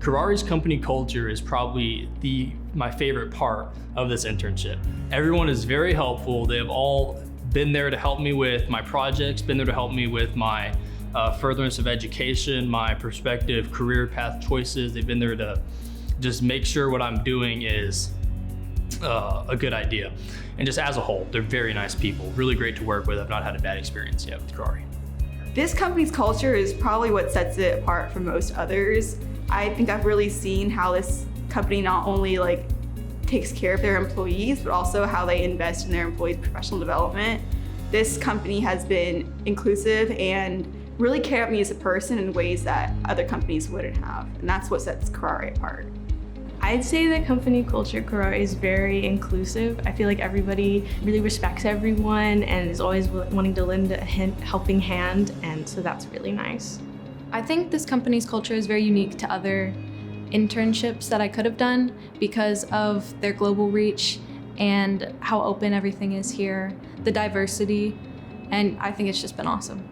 Kuraray's company culture is probably my favorite part of this internship. Everyone is very helpful. They have all been there to help me with my projects, been there to help me with my furtherance of education, my prospective career path choices. They've been there to just make sure what I'm doing is a good idea. And just as a whole, they're very nice people, really great to work with. I've not had a bad experience yet with Kuraray. This company's culture is probably what sets it apart from most others. I think I've really seen how this company not only takes care of their employees, but also how they invest in their employees' professional development. This company has been inclusive and really cared about me as a person in ways that other companies wouldn't have. And that's what sets Kuraray apart. I'd say the company culture at Kuraray is very inclusive. I feel like everybody really respects everyone and is always wanting to lend a helping hand, and so that's really nice. I think this company's culture is very unique to other internships that I could have done because of their global reach and how open everything is here, the diversity, and I think it's just been awesome.